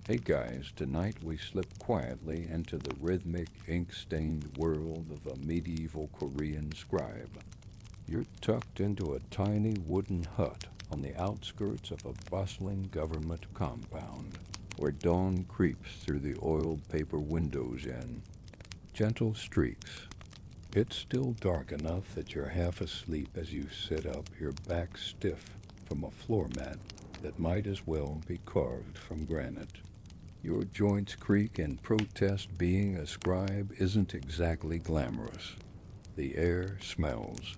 Hey guys, tonight we slip quietly into the rhythmic, ink-stained world of a medieval Korean scribe. You're tucked into a tiny wooden hut on the outskirts of a bustling government compound, where dawn creeps through the oiled paper windows in gentle streaks. It's still dark enough that you're half asleep as you sit up, your back stiff from a floor mat that might as well be carved from granite. Your joints creak in protest. Being a scribe isn't exactly glamorous. The air smells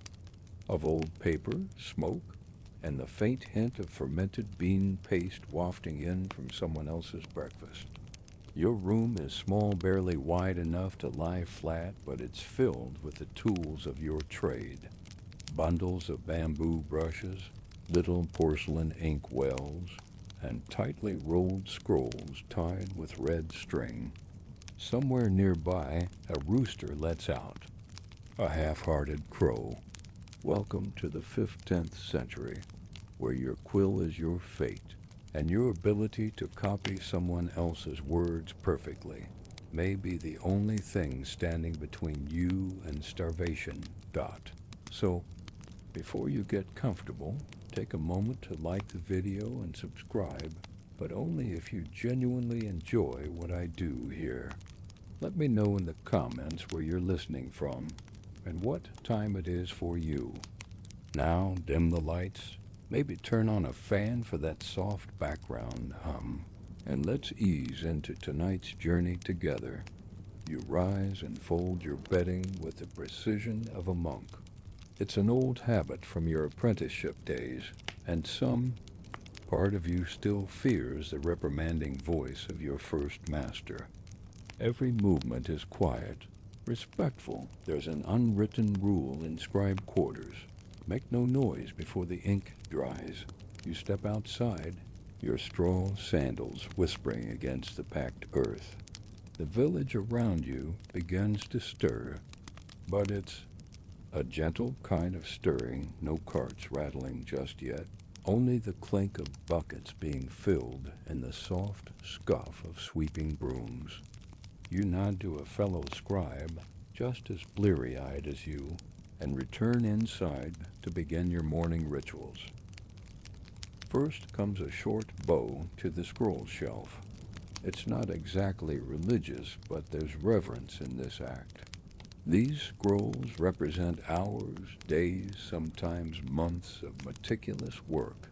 of old paper, smoke, and the faint hint of fermented bean paste wafting in from someone else's breakfast. Your room is small, barely wide enough to lie flat, but it's filled with the tools of your trade. Bundles of bamboo brushes, little porcelain ink wells, and tightly rolled scrolls tied with red string. Somewhere nearby, a rooster lets out, a half-hearted crow. Welcome to the 15th century, where your quill is your fate, and your ability to copy someone else's words perfectly may be the only thing standing between you and starvation. So, before you get comfortable, take a moment to like the video and subscribe, but only if you genuinely enjoy what I do here. Let me know in the comments where you're listening from and what time it is for you. Now, dim the lights, maybe turn on a fan for that soft background hum, and let's ease into tonight's journey together. You rise and fold your bedding with the precision of a monk. It's an old habit from your apprenticeship days, and some part of you still fears the reprimanding voice of your first master. Every movement is quiet, respectful. There's an unwritten rule in scribe quarters. Make no noise before the ink dries. You step outside, your straw sandals whispering against the packed earth. The village around you begins to stir, but it's a gentle kind of stirring, no carts rattling just yet, only the clink of buckets being filled and the soft scuff of sweeping brooms. You nod to a fellow scribe, just as bleary-eyed as you, and return inside to begin your morning rituals. First comes a short bow to the scroll shelf. It's not exactly religious, but there's reverence in this act. These scrolls represent hours, days, sometimes months of meticulous work.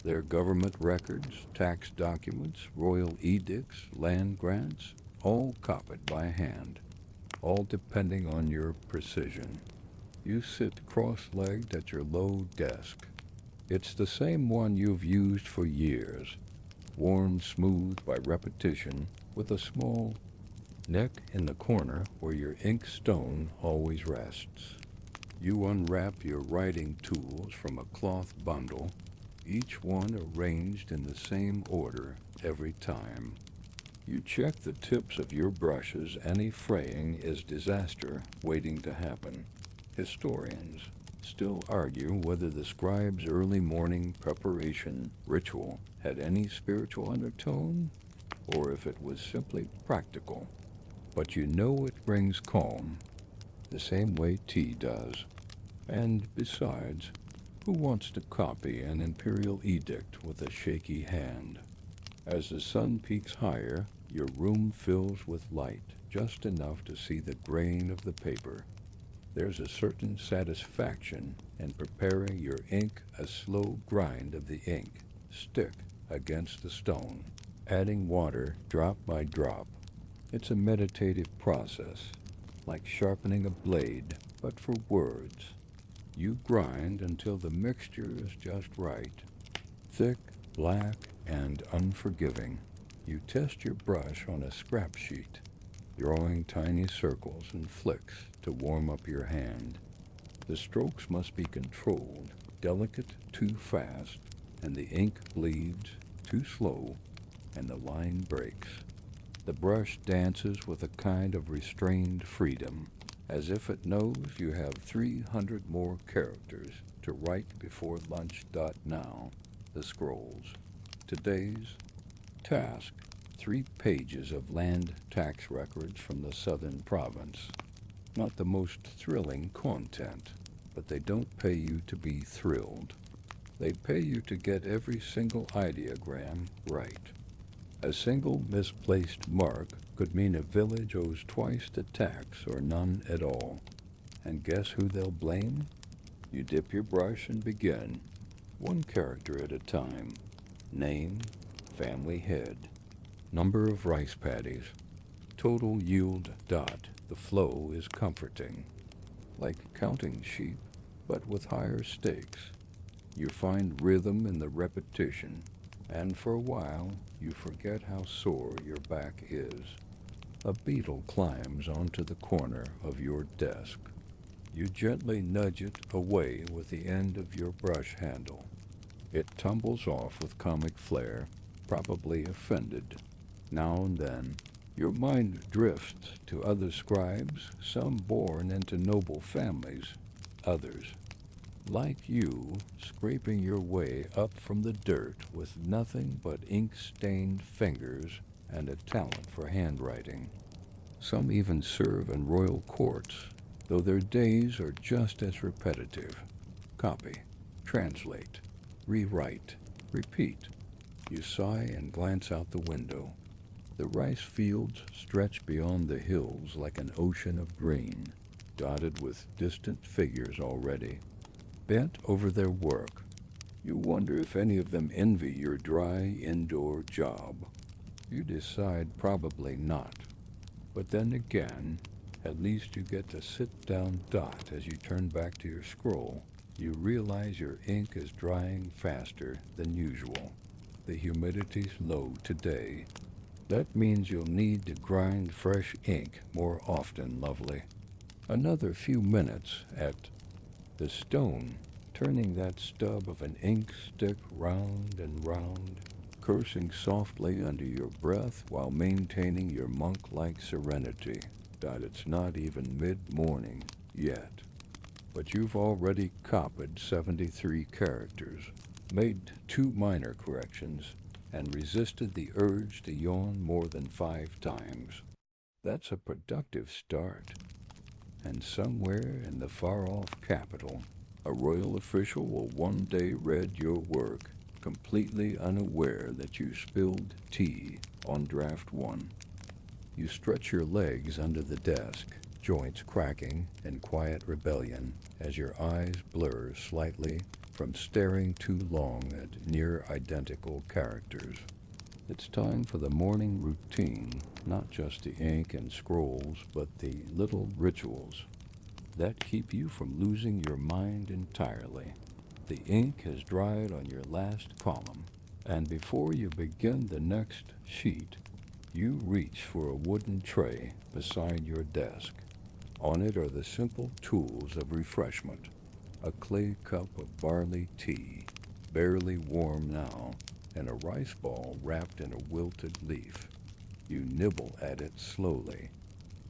They're government records, tax documents, royal edicts, land grants, all copied by hand, all depending on your precision. You sit cross-legged at your low desk. It's the same one you've used for years, worn smooth by repetition, with a small neck in the corner where your ink stone always rests. You unwrap your writing tools from a cloth bundle, each one arranged in the same order every time. You check the tips of your brushes. Any fraying is disaster waiting to happen. Historians still argue whether the scribe's early morning preparation ritual had any spiritual undertone or if it was simply practical. But you know it brings calm, the same way tea does. And besides, who wants to copy an imperial edict with a shaky hand? As the sun peaks higher, your room fills with light, just enough to see the grain of the paper. There's a certain satisfaction in preparing your ink, a slow grind of the ink, stick against the stone, adding water drop by drop. It's a meditative process, like sharpening a blade, but for words. You grind until the mixture is just right, thick, black, and unforgiving. You test your brush on a scrap sheet, drawing tiny circles and flicks to warm up your hand. The strokes must be controlled, delicate too fast, and the ink bleeds too slow, and the line breaks. The brush dances with a kind of restrained freedom, as if it knows you have 300 more characters to write before lunch. Now, the scrolls. Today's task: 3 pages of land tax records from the southern province. Not the most thrilling content, but they don't pay you to be thrilled. They pay you to get every single ideogram right. A single misplaced mark could mean a village owes twice the tax or none at all. And guess who they'll blame? You dip your brush and begin, one character at a time. Name, family head, number of rice paddies, total yield dot. The flow is comforting. Like counting sheep, but with higher stakes. You find rhythm in the repetition, and for a while you forget how sore your back is. A beetle climbs onto the corner of your desk. You gently nudge it away with the end of your brush handle. It tumbles off with comic flair, probably offended. Now and then, your mind drifts to other scribes, some born into noble families, others, like you, scraping your way up from the dirt with nothing but ink-stained fingers and a talent for handwriting. Some even serve in royal courts, though their days are just as repetitive. Copy, translate, rewrite, repeat. You sigh and glance out the window. The rice fields stretch beyond the hills like an ocean of green, dotted with distant figures already, bent over their work. You wonder if any of them envy your dry indoor job. You decide probably not. But then again, at least you get to sit down dot as you turn back to your scroll. You realize your ink is drying faster than usual. The humidity's low today. That means you'll need to grind fresh ink more often, lovely. Another few minutes at the stone, turning that stub of an ink stick round and round, cursing softly under your breath while maintaining your monk-like serenity. That it's not even mid-morning yet. But you've already copied 73 characters, made 2 minor corrections, and resisted the urge to yawn more than 5 times. That's a productive start. And somewhere in the far-off capital, a royal official will one day read your work, completely unaware that you spilled tea on draft 1. You stretch your legs under the desk, joints cracking in quiet rebellion as your eyes blur slightly from staring too long at near-identical characters. It's time for the morning routine, not just the ink and scrolls, but the little rituals that keep you from losing your mind entirely. The ink has dried on your last column, and before you begin the next sheet, you reach for a wooden tray beside your desk. On it are the simple tools of refreshment. A clay cup of barley tea, barely warm now, and a rice ball wrapped in a wilted leaf. You nibble at it slowly.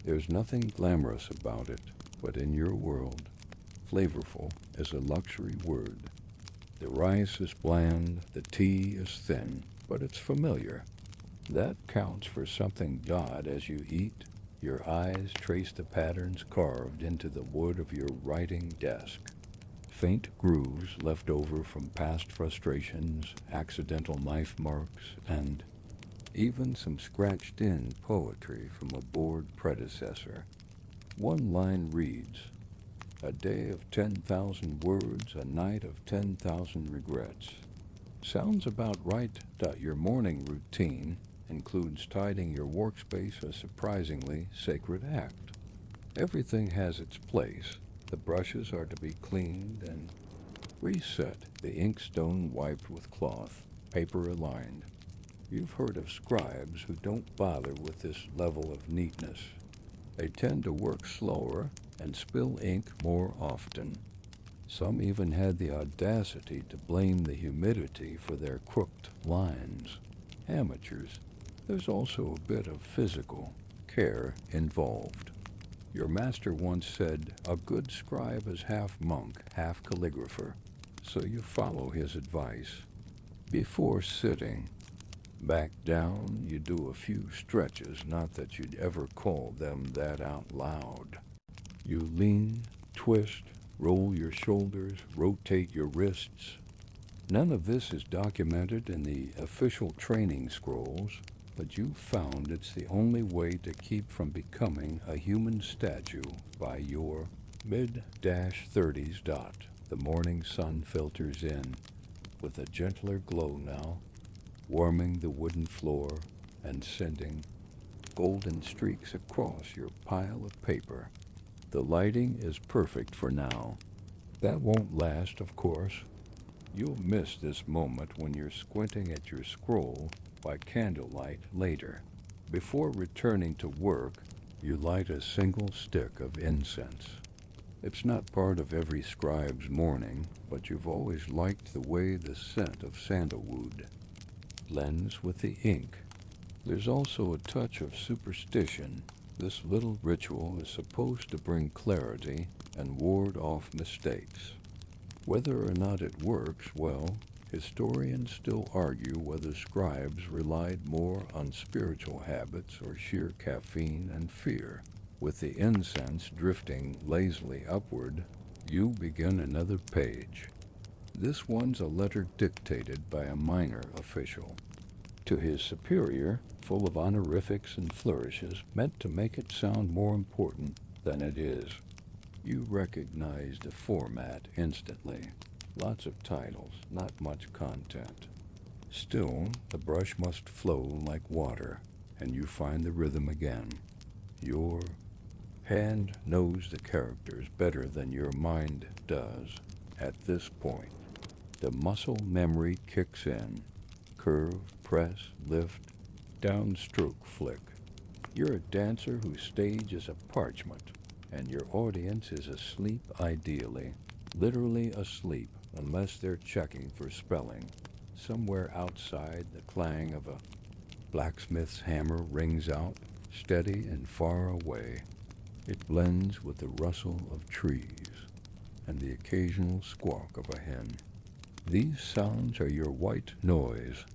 There's nothing glamorous about it, but in your world, flavorful is a luxury word. The rice is bland, the tea is thin, but it's familiar. That counts for something God as you eat. Your eyes trace the patterns carved into the wood of your writing desk. Faint grooves left over from past frustrations, accidental knife marks, and even some scratched-in poetry from a bored predecessor. One line reads, "A day of 10,000 words, a night of 10,000 regrets." Sounds about right. Your morning routine includes tidying your workspace, a surprisingly sacred act. Everything has its place. The brushes are to be cleaned and reset, the inkstone wiped with cloth, paper aligned. You've heard of scribes who don't bother with this level of neatness. They tend to work slower and spill ink more often. Some even had the audacity to blame the humidity for their crooked lines. Amateurs. There's also a bit of physical care involved. Your master once said, "A good scribe is half monk, half calligrapher," so you follow his advice. Before sitting, Back down, you do a few stretches, not that you'd ever call them that out loud. You lean, twist, roll your shoulders, rotate your wrists. None of this is documented in the official training scrolls, but you found it's the only way to keep from becoming a human statue by your mid-30s dot. The morning sun filters in with a gentler glow now, warming the wooden floor and sending golden streaks across your pile of paper. The lighting is perfect for now. That won't last, of course. You'll miss this moment when you're squinting at your scroll by candlelight later. Before returning to work, you light a single stick of incense. It's not part of every scribe's morning, but you've always liked the way the scent of sandalwood blends with the ink. There's also a touch of superstition. This little ritual is supposed to bring clarity and ward off mistakes. Whether or not it works, well, historians still argue whether scribes relied more on spiritual habits or sheer caffeine and fear. With the incense drifting lazily upward, you begin another page. This one's a letter dictated by a minor official to his superior, full of honorifics and flourishes meant to make it sound more important than it is. You recognize the format instantly. Lots of titles, not much content. Still, the brush must flow like water, and you find the rhythm again. Your hand knows the characters better than your mind does. At this point, the muscle memory kicks in. Curve, press, lift, downstroke, flick. You're a dancer whose stage is a parchment, and your audience is asleep ideally. Literally asleep, unless they're checking for spelling. Somewhere outside, the clang of a blacksmith's hammer rings out, steady and far away. It blends with the rustle of trees and the occasional squawk of a hen. These sounds are your white noise.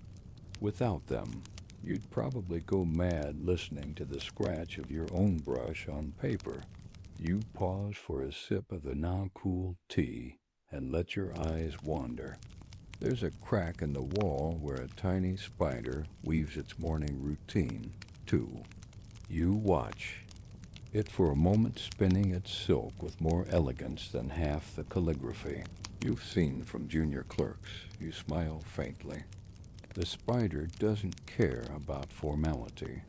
Without them, you'd probably go mad listening to the scratch of your own brush on paper. You pause for a sip of the now cool tea and let your eyes wander. There's a crack in the wall where a tiny spider weaves its morning routine, too. You watch it for a moment, spinning its silk with more elegance than half the calligraphy you've seen from junior clerks. You smile faintly. The spider doesn't care about formality.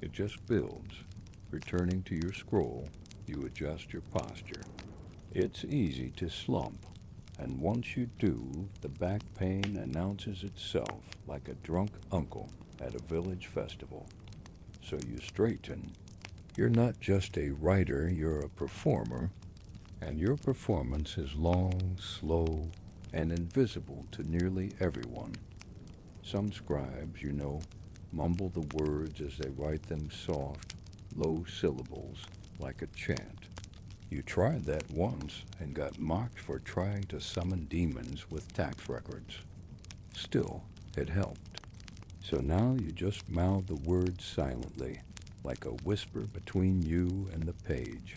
It just builds. Returning to your scroll, you adjust your posture. It's easy to slump, and once you do, the back pain announces itself like a drunk uncle at a village festival. So you straighten. You're not just a writer, you're a performer, and your performance is long, slow, and invisible to nearly everyone. Some scribes, you know, mumble the words as they write them, soft, low syllables, like a chant. You tried that once and got mocked for trying to summon demons with tax records. Still, it helped. So now you just mouth the words silently, like a whisper between you and the page.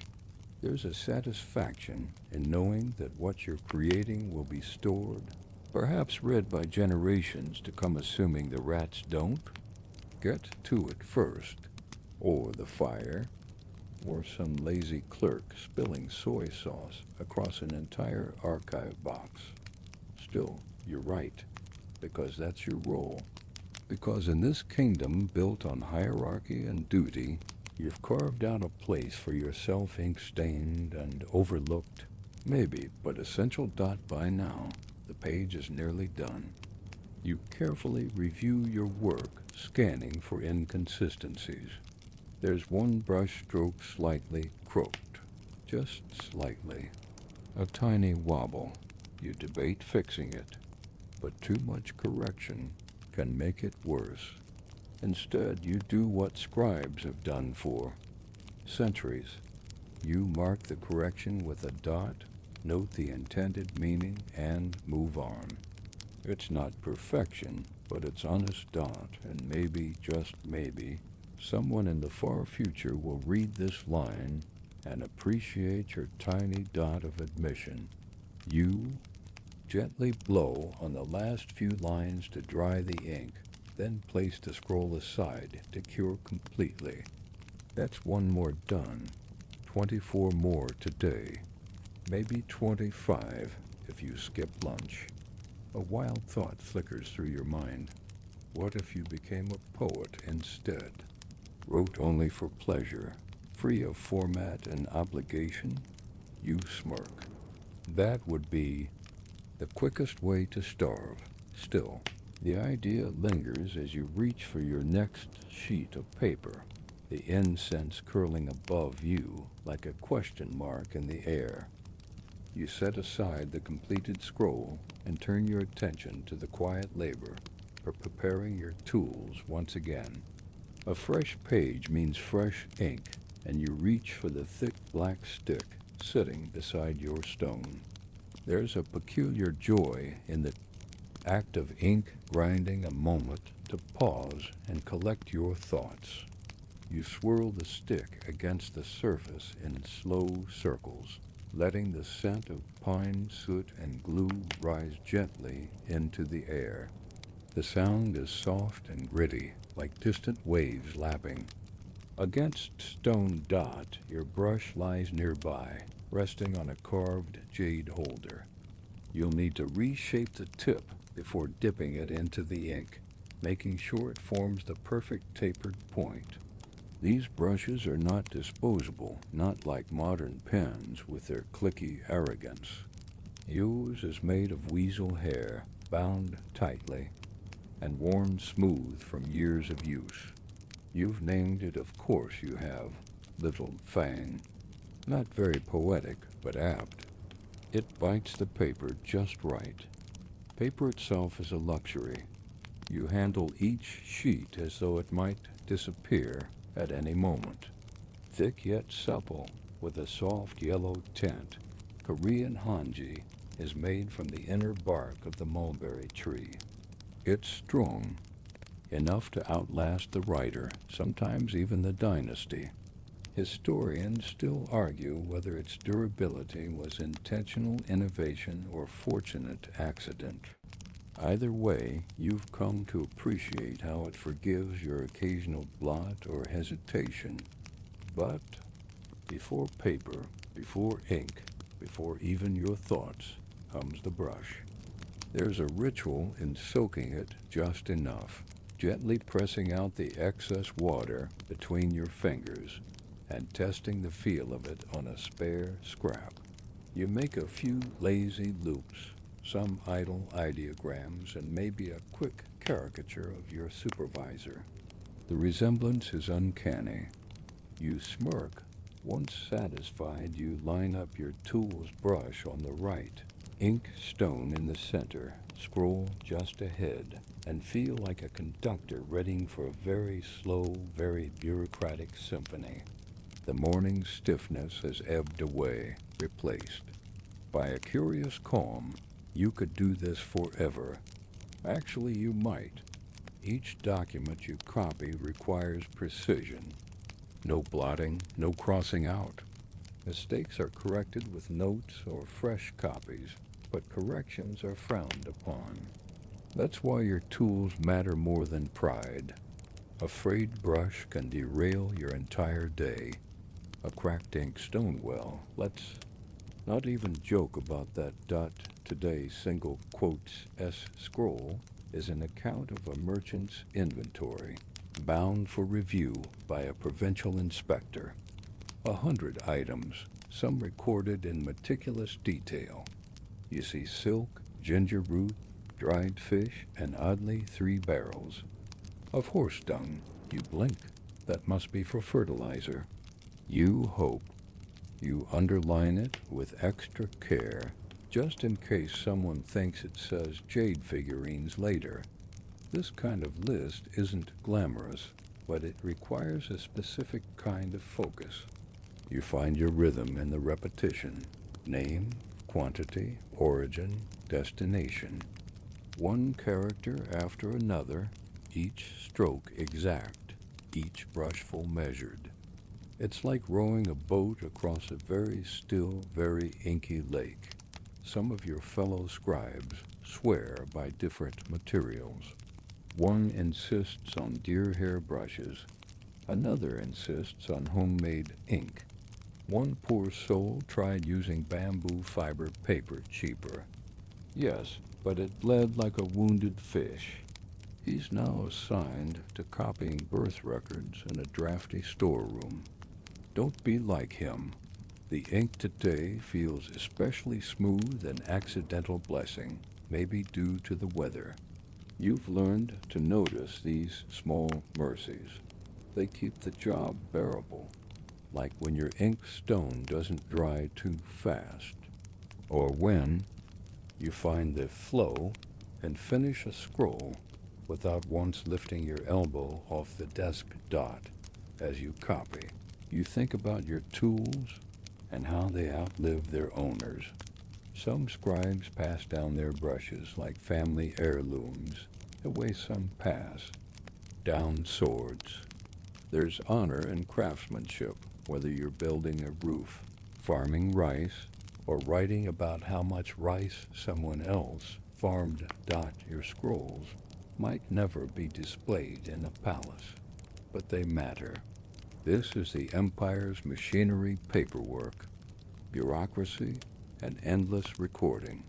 There's a satisfaction in knowing that what you're creating will be stored, perhaps read by generations to come, assuming the rats don't. Get to it first, or the fire, or some lazy clerk spilling soy sauce across an entire archive box. Still, you're right, because that's your role. Because in this kingdom built on hierarchy and duty, you've carved out a place for yourself, ink-stained and overlooked. Maybe, but essential dot by now. The page is nearly done. You carefully review your work, scanning for inconsistencies. There's one brush stroke slightly crooked, just slightly. A tiny wobble. You debate fixing it, but too much correction can make it worse. Instead, you do what scribes have done for centuries. You mark the correction with a dot, note the intended meaning, and move on. It's not perfection, but its honest dot, and maybe, just maybe, someone in the far future will read this line and appreciate your tiny dot of admission. You gently blow on the last few lines to dry the ink, then place the scroll aside to cure completely. That's one more done. 24 more today. Maybe 25 if you skip lunch. A wild thought flickers through your mind. What if you became a poet instead? Wrote only for pleasure, free of format and obligation? You smirk. That would be the quickest way to starve. Still, the idea lingers as you reach for your next sheet of paper, the incense curling above you like a question mark in the air. You set aside the completed scroll and turn your attention to the quiet labor for preparing your tools once again. A fresh page means fresh ink, and you reach for the thick black stick sitting beside your stone. There's a peculiar joy in the act of ink grinding a moment to pause and collect your thoughts. You swirl the stick against the surface in slow circles, letting the scent of pine, soot, and glue rise gently into the air. The sound is soft and gritty, like distant waves lapping. Against stone dot, your brush lies nearby, resting on a carved jade holder. You'll need to reshape the tip before dipping it into the ink, making sure it forms the perfect tapered point. These brushes are not disposable, not like modern pens with their clicky arrogance. Yours is made of weasel hair, bound tightly, and worn smooth from years of use. You've named it, of course you have, Little Fang. Not very poetic, but apt. It bites the paper just right. Paper itself is a luxury. You handle each sheet as though it might disappear at any moment. Thick yet supple, with a soft yellow tint, Korean hanji is made from the inner bark of the mulberry tree. It's strong, enough to outlast the writer, sometimes even the dynasty. Historians still argue whether its durability was intentional innovation or fortunate accident. Either way, you've come to appreciate how it forgives your occasional blot or hesitation. But before paper, before ink, before even your thoughts, comes the brush. There's a ritual in soaking it just enough, gently pressing out the excess water between your fingers and testing the feel of it on a spare scrap. You make a few lazy loops, some idle ideograms, and maybe a quick caricature of your supervisor. The resemblance is uncanny. You smirk. Once satisfied, you line up your tool's brush on the right, ink stone in the center, scroll just ahead, and feel like a conductor readying for a very slow, very bureaucratic symphony. The morning's stiffness has ebbed away, replaced by a curious calm. You could do this forever. Actually, you might. Each document you copy requires precision. No blotting, no crossing out. Mistakes are corrected with notes or fresh copies, but corrections are frowned upon. That's why your tools matter more than pride. A frayed brush can derail your entire day. A cracked ink stone well, let's not even joke about that dot today single quotes S scroll is an account of a merchant's inventory, bound for review by a provincial inspector. 100 items, some recorded in meticulous detail. You see silk, ginger root, dried fish, and oddly 3 barrels of horse dung. You blink. That must be for fertilizer. You hope. You underline it with extra care, just in case someone thinks it says jade figurines later. This kind of list isn't glamorous, but it requires a specific kind of focus. You find your rhythm in the repetition. Name, quantity, origin, destination. One character after another, each stroke exact, each brushful measured. It's like rowing a boat across a very still, very inky lake. Some of your fellow scribes swear by different materials. One insists on deer hair brushes, another insists on homemade ink. One poor soul tried using bamboo fiber paper cheaper. Yes, but it bled like a wounded fish. He's now assigned to copying birth records in a drafty storeroom. Don't be like him. The ink today feels especially smooth an accidental blessing, maybe due to the weather. You've learned to notice these small mercies. They keep the job bearable, like when your ink stone doesn't dry too fast, or when you find the flow and finish a scroll without once lifting your elbow off the desk dot as you copy. You think about your tools and how they outlive their owners. Some scribes pass down their brushes like family heirlooms, the way some pass down swords. There's honor in craftsmanship, whether you're building a roof, farming rice, or writing about how much rice someone else farmed. Your scrolls might never be displayed in a palace, but they matter. This is the empire's machinery, paperwork, bureaucracy, and endless recording.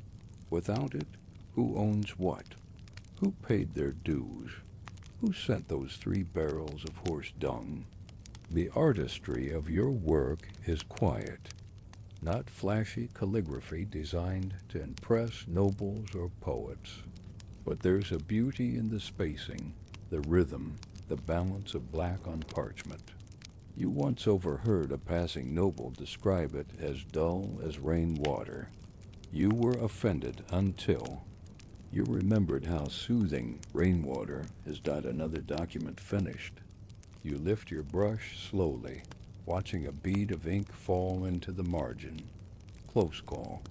Without it, who owns what? Who paid their dues? Who sent those 3 barrels of horse dung? The artistry of your work is quiet, not flashy calligraphy designed to impress nobles or poets. But there's a beauty in the spacing, the rhythm, the balance of black on parchment. You once overheard a passing noble describe it as dull as rainwater. You were offended until you remembered how soothing rainwater is. Another document finished. You lift your brush slowly, watching a bead of ink fall into the margin. Close call.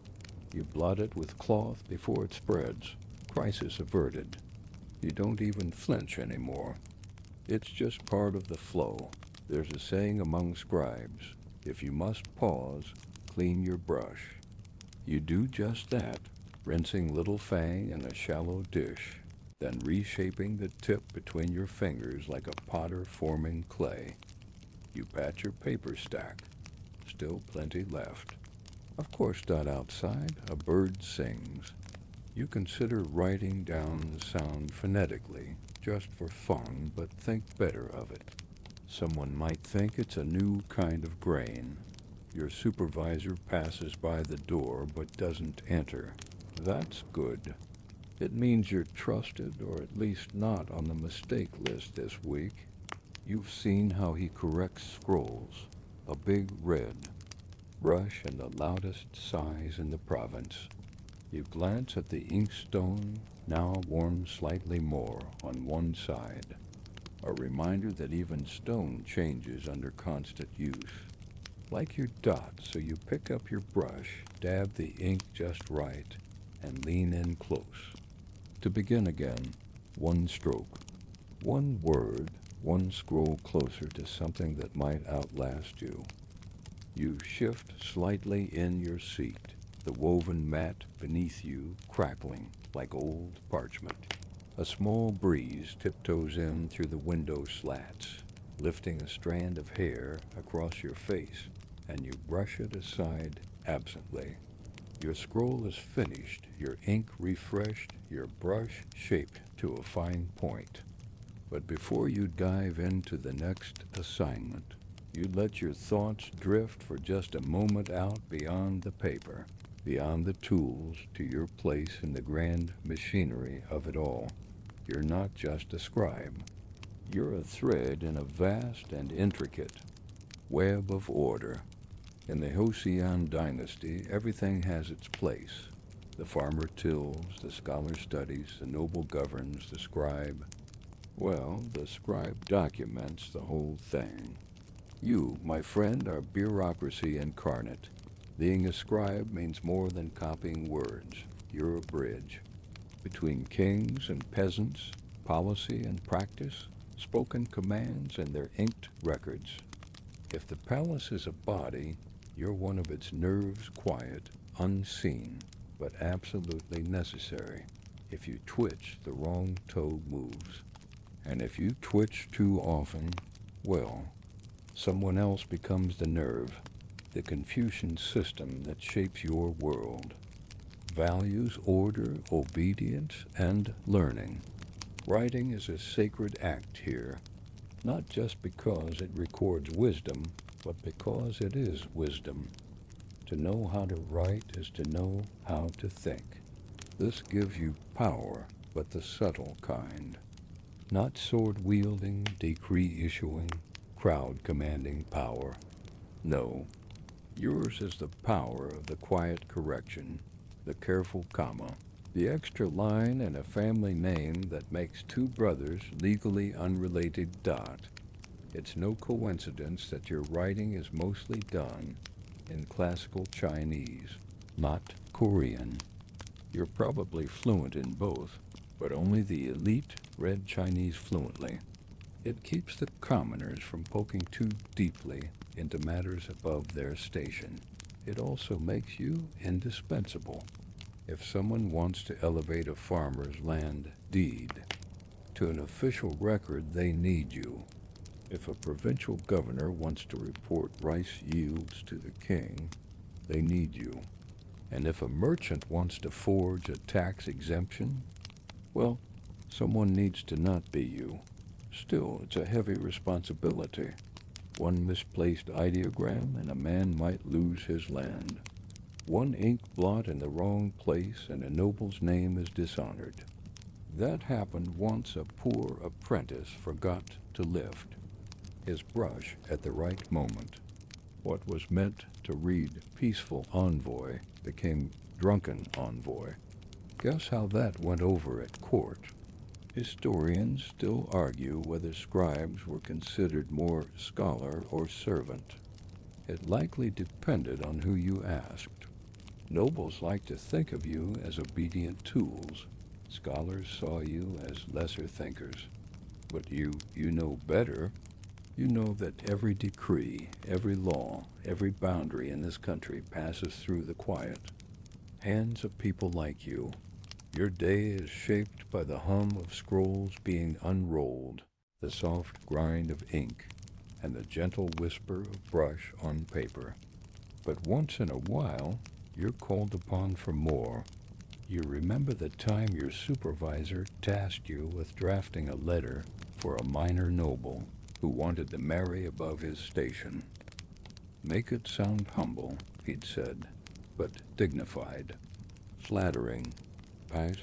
You blot it with cloth before it spreads. Crisis averted. You don't even flinch anymore. It's just part of the flow. There's a saying among scribes, if you must pause, clean your brush. You do just that, rinsing little fang in a shallow dish, then reshaping the tip between your fingers like a potter forming clay. You pat your paper stack. Still plenty left. Of course, outside, a bird sings. You consider writing down the sound phonetically, just for fun, but think better of it. Someone might think it's a new kind of grain. Your supervisor passes by the door but doesn't enter. That's good. It means you're trusted, or at least not on the mistake list this week. You've seen how he corrects scrolls. A big red brush and the loudest size in the province. You glance at the inkstone, now worn slightly more on one side. A reminder that even stone changes under constant use. Like your dots, so you pick up your brush, dab the ink just right, and lean in close. To begin again, one stroke, one word, one scroll closer to something that might outlast you. You shift slightly in your seat, the woven mat beneath you crackling like old parchment. A small breeze tiptoes in through the window slats, lifting a strand of hair across your face, and you brush it aside absently. Your scroll is finished, your ink refreshed, your brush shaped to a fine point. But before you dive into the next assignment, you let your thoughts drift for just a moment out beyond the paper, beyond the tools, to your place in the grand machinery of it all. You're not just a scribe. You're a thread in a vast and intricate web of order. In the Joseon dynasty, everything has its place. The farmer tills, the scholar studies, the noble governs, the scribe. Well, the scribe documents the whole thing. You, my friend, are bureaucracy incarnate. Being a scribe means more than copying words. You're a bridge. between kings and peasants, policy and practice, spoken commands and their inked records. If the palace is a body, you're one of its nerves, quiet, unseen, but absolutely necessary. If you twitch, the wrong toe moves. And if you twitch too often, well, someone else becomes the nerve, the Confucian system that shapes your world. Values, order, obedience, and learning. Writing is a sacred act here, not just because it records wisdom, but because it is wisdom. To know how to write is to know how to think. This gives you power, but the subtle kind. Not sword-wielding, decree-issuing, crowd-commanding power. No, yours is the power of the quiet correction, the careful comma, the extra line in a family name that makes two brothers legally unrelated dot. It's no coincidence that your writing is mostly done in classical Chinese, not Korean. You're probably fluent in both, but only the elite read Chinese fluently. It keeps the commoners from poking too deeply into matters above their station. It also makes you indispensable. If someone wants to elevate a farmer's land deed to an official record, they need you. If a provincial governor wants to report rice yields to the king, they need you. And if a merchant wants to forge a tax exemption, well, someone needs to not be you. Still, it's a heavy responsibility. One misplaced ideogram and a man might lose his land. One ink blot in the wrong place and a noble's name is dishonored. That happened once a poor apprentice forgot to lift his brush at the right moment. What was meant to read peaceful envoy became drunken envoy. Guess how that went over at court? Historians still argue whether scribes were considered more scholar or servant. It likely depended on who you asked. Nobles liked to think of you as obedient tools. Scholars saw you as lesser thinkers. But you know better. You know that every decree, every law, every boundary in this country passes through the quiet hands of people like you. Your day is shaped by the hum of scrolls being unrolled, the soft grind of ink, and the gentle whisper of brush on paper. But once in a while, you're called upon for more. You remember the time your supervisor tasked you with drafting a letter for a minor noble who wanted to marry above his station. Make it sound humble, he'd said, but dignified, flattering, right,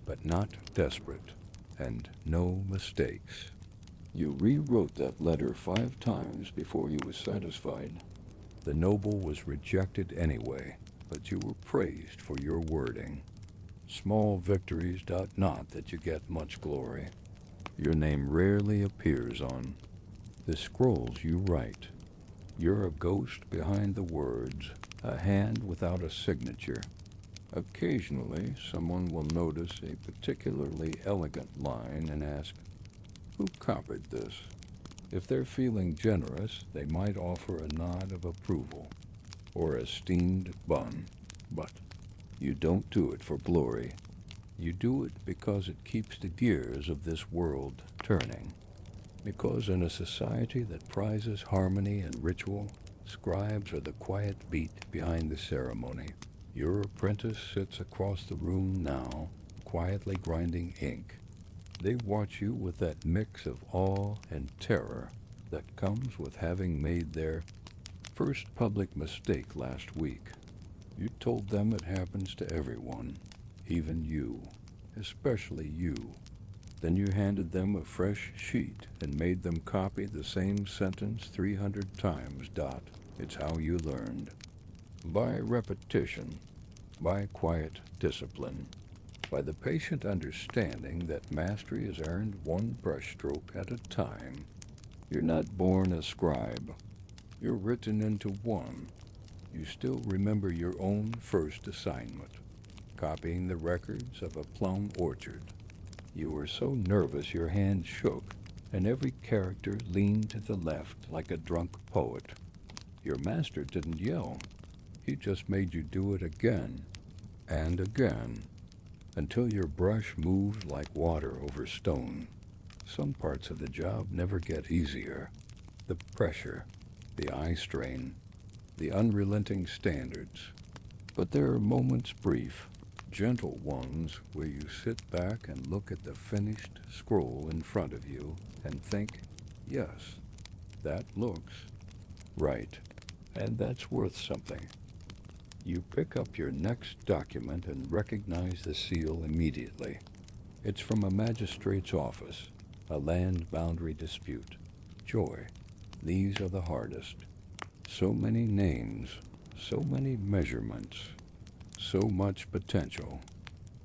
but not desperate, and no mistakes. You rewrote that letter 5 times before you were satisfied. The noble was rejected anyway, but you were praised for your wording. Small victories not that you get much glory. Your name rarely appears on the scrolls you write. You're a ghost behind the words, a hand without a signature. Occasionally, someone will notice a particularly elegant line and ask, "Who copied this?" If they're feeling generous, they might offer a nod of approval or a steamed bun. But you don't do it for glory. You do it because it keeps the gears of this world turning. Because in a society that prizes harmony and ritual, scribes are the quiet beat behind the ceremony. Your apprentice sits across the room now, quietly grinding ink. They watch you with that mix of awe and terror that comes with having made their first public mistake last week. You told them it happens to everyone, even you, especially you. Then you handed them a fresh sheet and made them copy the same sentence 300 times. It's how you learned. By repetition, by quiet discipline, by the patient understanding that mastery is earned one brushstroke at a time. You're not born a scribe. You're written into one. You still remember your own first assignment. copying the records of a plum orchard. You were so nervous your hand shook, and every character leaned to the left like a drunk poet. Your master didn't yell. He just made you do it again and again until your brush moved like water over stone. Some parts of the job never get easier. The pressure, the eye strain, the unrelenting standards. But there are moments brief, gentle ones where you sit back and look at the finished scroll in front of you and think, yes, that looks right, and that's worth something. You pick up your next document and recognize the seal immediately. It's from a magistrate's office, a land boundary dispute. Joy, these are the hardest. So many names, so many measurements, so much potential.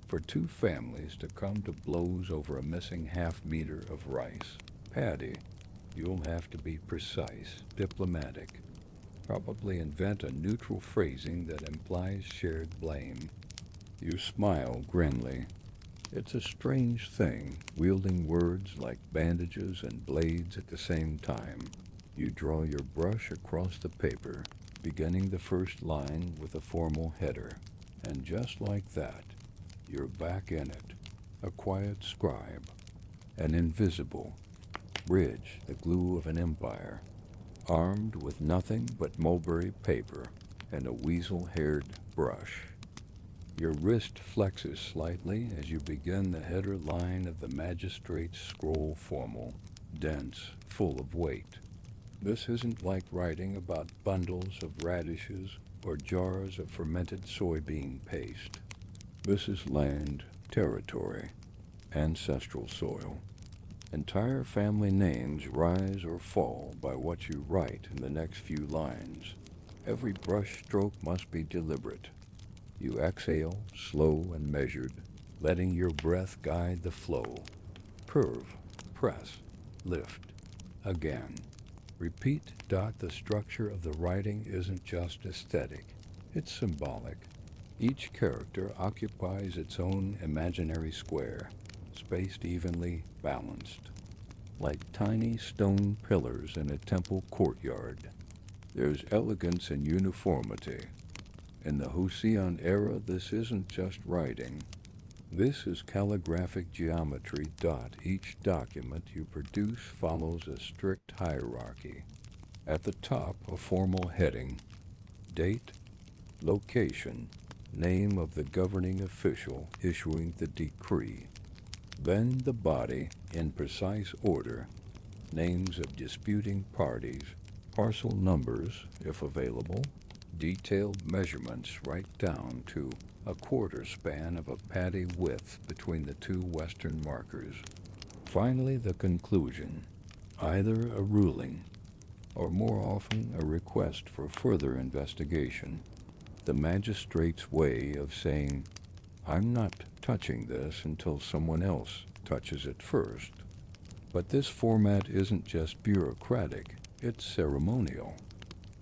For two families to come to blows over a missing half-meter of rice. Patty, you'll have to be precise, diplomatic. Probably invent a neutral phrasing that implies shared blame. You smile grimly. It's a strange thing, wielding words like bandages and blades at the same time. You draw your brush across the paper, beginning the first line with a formal header. And just like that, you're back in it. A quiet scribe, an invisible bridge, the glue of an empire, armed with nothing but mulberry paper and a weasel-haired brush. Your wrist flexes slightly as you begin the header line of the magistrate's scroll formal, dense, full of weight. This isn't like writing about bundles of radishes or jars of fermented soybean paste. This is land, territory, ancestral soil. Entire family names rise or fall by what you write in the next few lines. Every brush stroke must be deliberate. You exhale, slow and measured, letting your breath guide the flow. Curve, press, lift. Again. Repeat. The structure of the writing isn't just aesthetic, it's symbolic. Each character occupies its own imaginary square, spaced evenly, balanced, like tiny stone pillars in a temple courtyard. There's elegance in uniformity. In the Joseon era, this isn't just writing. This is calligraphic geometry. Each document you produce follows a strict hierarchy. At the top, a formal heading, date, location, name of the governing official issuing the decree. Then the body, in precise order, names of disputing parties, parcel numbers, if available, detailed measurements right down to a quarter span of a patty width between the two western markers. Finally, the conclusion, either a ruling or more often a request for further investigation. The magistrate's way of saying, I'm not touching this until someone else touches it first. But this format isn't just bureaucratic, it's ceremonial.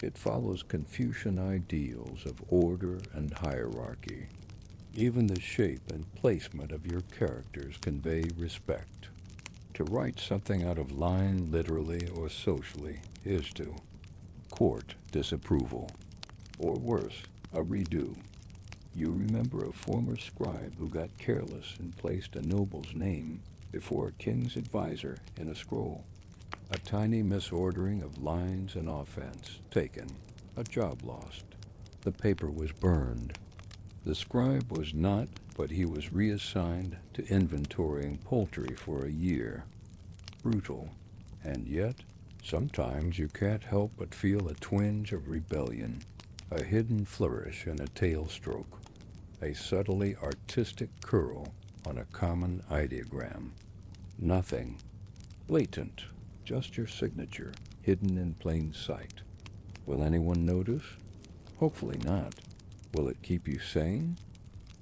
It follows Confucian ideals of order and hierarchy. Even the shape and placement of your characters convey respect. To write something out of line literally or socially is to court disapproval, or worse, a redo. You remember a former scribe who got careless and placed a noble's name before a king's advisor in a scroll. A tiny misordering of lines and offense taken, a job lost. The paper was burned. The scribe was not, but he was reassigned to inventorying poultry for a year. Brutal, and yet, sometimes you can't help but feel a twinge of rebellion, a hidden flourish in a tail stroke, a subtly artistic curl on a common ideogram. Nothing blatant, just your signature, hidden in plain sight. Will anyone notice? Hopefully not. Will it keep you sane?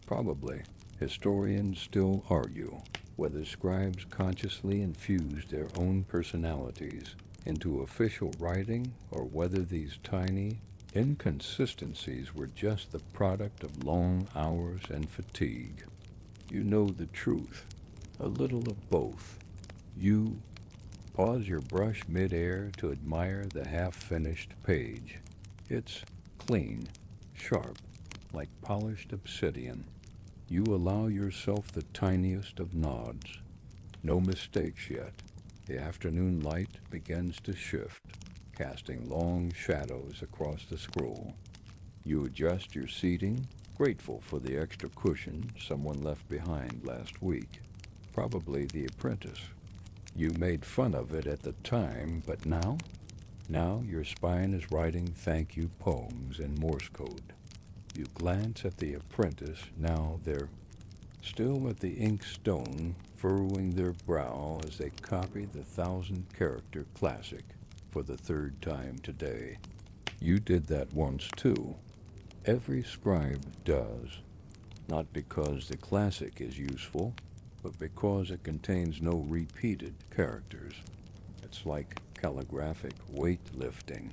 Probably. Historians still argue whether scribes consciously infused their own personalities into official writing or whether these tiny, Inconsistencies were just the product of long hours and fatigue. You know the truth, a little of both. You pause your brush midair to admire the half-finished page. It's clean, sharp, like polished obsidian. You allow yourself the tiniest of nods. No mistakes yet. The afternoon light begins to shift, casting long shadows across the scroll. You adjust your seating, grateful for the extra cushion someone left behind last week. Probably the apprentice. You made fun of it at the time, but now? Now your spine is writing thank you poems in Morse code. You glance at the apprentice, now they're still at the ink stone, furrowing their brow as they copy the 1,000-character classic for the third time today. You did that once too. Every scribe does, not because the classic is useful, but because it contains no repeated characters. It's like calligraphic weightlifting.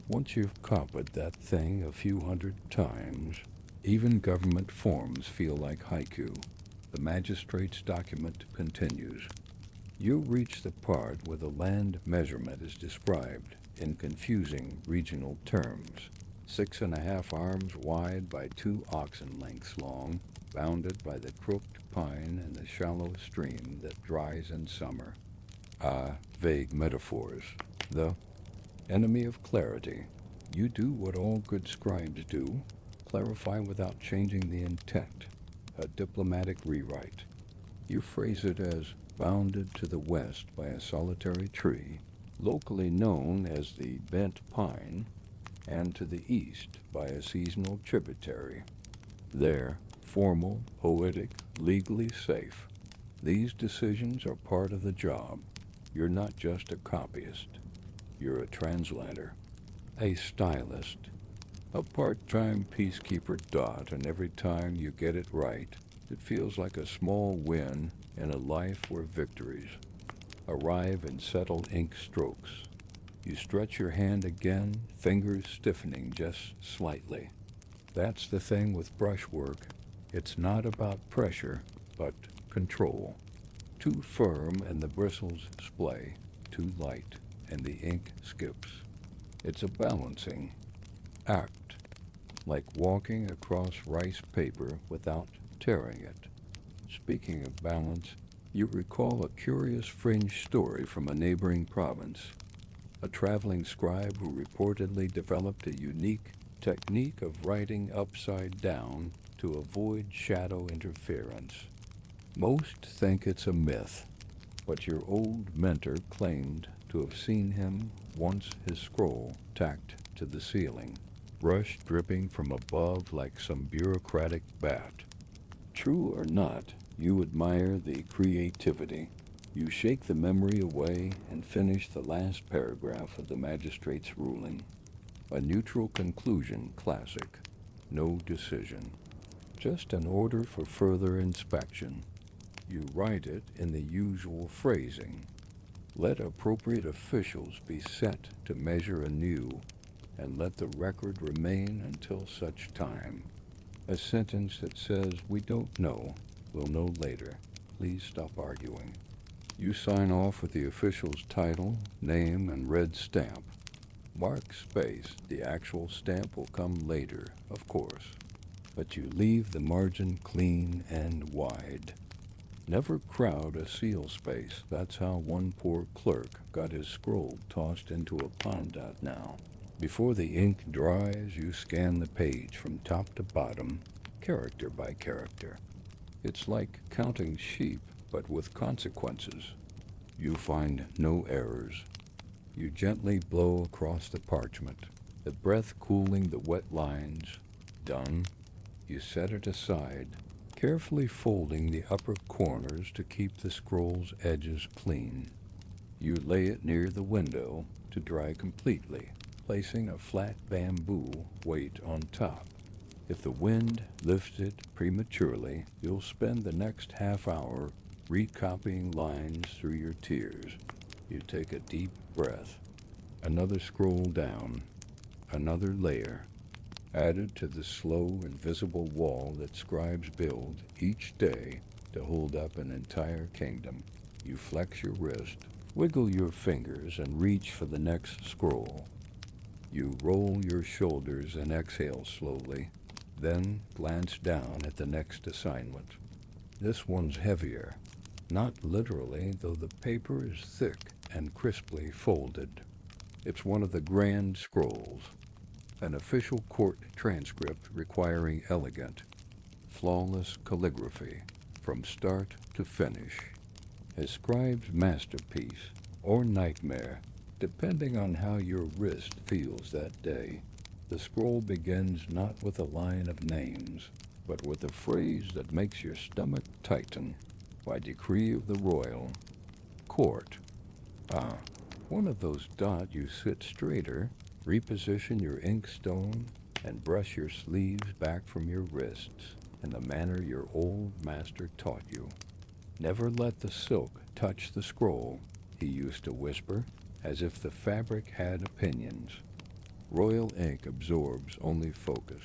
Once you've copied that thing a few hundred times, even government forms feel like haiku. The magistrate's document continues. You reach the part where the land measurement is described in confusing regional terms. 6.5 arms wide by 2 oxen lengths long, bounded by the crooked pine and the shallow stream that dries in summer. Vague metaphors. The enemy of clarity. You do what all good scribes do, clarify without changing the intent, a diplomatic rewrite. You phrase it as bounded to the west by a solitary tree, locally known as the bent pine, and to the east by a seasonal tributary. There, formal, poetic, legally safe. These decisions are part of the job. You're not just a copyist. You're a translator, a stylist, a part-time peacekeeper dot, and every time you get it right, it feels like a small win in a life where victories arrive in settled ink strokes. You stretch your hand again, fingers stiffening just slightly. That's the thing with brushwork. It's not about pressure, but control. Too firm and the bristles splay, too light and the ink skips. It's a balancing act, like walking across rice paper without tearing it. Speaking of balance, you recall a curious fringe story from a neighboring province. A traveling scribe who reportedly developed a unique technique of writing upside down to avoid shadow interference. Most think it's a myth, but your old mentor claimed to have seen him once his scroll tacked to the ceiling, brush dripping from above like some bureaucratic bat. True or not, you admire the creativity. You shake the memory away and finish the last paragraph of the magistrate's ruling. A neutral conclusion classic. No decision. Just an order for further inspection. You write it in the usual phrasing. Let appropriate officials be set to measure anew, and let the record remain until such time. A sentence that says, "We don't know, we'll know later. Please stop arguing." You sign off with the official's title, name, and red stamp. Mark space. The actual stamp will come later, of course. But you leave the margin clean and wide. Never crowd a seal space. That's how one poor clerk got his scroll tossed into a pond out now. Before the ink dries, you scan the page from top to bottom, character by character. It's like counting sheep, but with consequences. You find no errors. You gently blow across the parchment, the breath cooling the wet lines. Done. You set it aside, carefully folding the upper corners to keep the scroll's edges clean. You lay it near the window to dry completely, placing a flat bamboo weight on top. If the wind lifts it prematurely, you'll spend the next half hour recopying lines through your tears. You take a deep breath. Another scroll down. another layer, added to the slow, invisible wall that scribes build each day to hold up an entire kingdom. You flex your wrist, wiggle your fingers, and reach for the next scroll. You roll your shoulders and exhale slowly, then glance down at the next assignment. This one's heavier, not literally, though the paper is thick and crisply folded. It's one of the grand scrolls, an official court transcript requiring elegant, flawless calligraphy from start to finish. A scribe's masterpiece or nightmare, depending on how your wrist feels that day. The scroll begins not with a line of names, but with a phrase that makes your stomach tighten. By decree of the royal court. One of those dots. You sit straighter, reposition your inkstone, and brush your sleeves back from your wrists in the manner your old master taught you. Never let the silk touch the scroll, he used to whisper, as if the fabric had opinions. Royal ink absorbs only focus.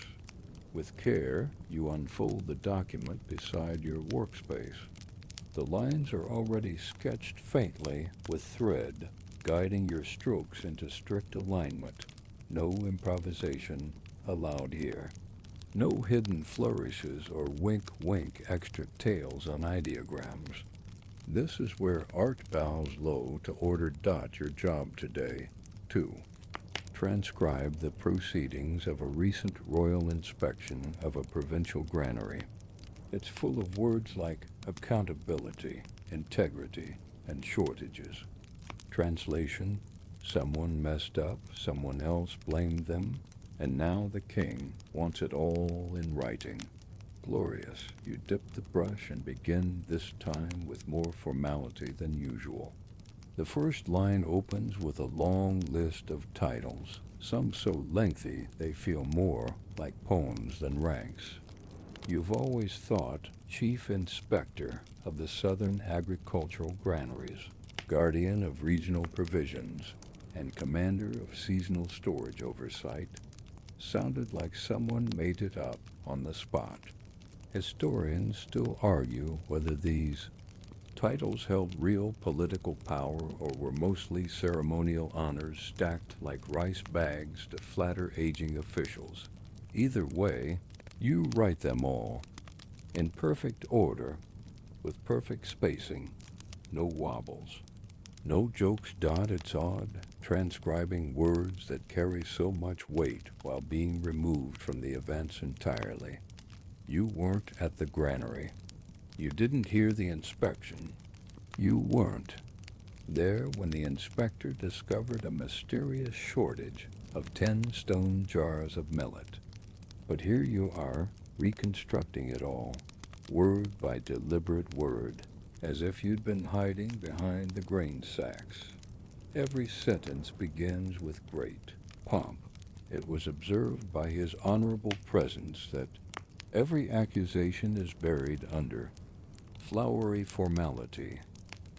With care, you unfold the document beside your workspace. The lines are already sketched faintly with thread, guiding your strokes into strict alignment. No improvisation allowed here. No hidden flourishes or wink-wink extra tails on ideograms. This is where art bows low to order. Your job today. 2. Transcribe the proceedings of a recent royal inspection of a provincial granary. It's full of words like accountability, integrity, and shortages. Translation: someone messed up, someone else blamed them, and now the king wants it all in writing. Glorious. You dip the brush and begin, this time with more formality than usual. The first line opens with a long list of titles, some so lengthy they feel more like poems than ranks. You've always thought Chief Inspector of the Southern Agricultural Granaries, Guardian of Regional Provisions, and Commander of Seasonal Storage Oversight sounded like someone made it up on the spot. Historians still argue whether these titles held real political power or were mostly ceremonial honors stacked like rice bags to flatter aging officials. Either way, you write them all, in perfect order, with perfect spacing, no wobbles. No jokes. It's odd, transcribing words that carry so much weight while being removed from the events entirely. You weren't at the granary. You didn't hear the inspection. You weren't there when the inspector discovered a mysterious shortage of 10 stone jars of millet. But here you are, reconstructing it all, word by deliberate word, as if you'd been hiding behind the grain sacks. Every sentence begins with great pomp. It was observed by his honorable presence that every accusation is buried under flowery formality.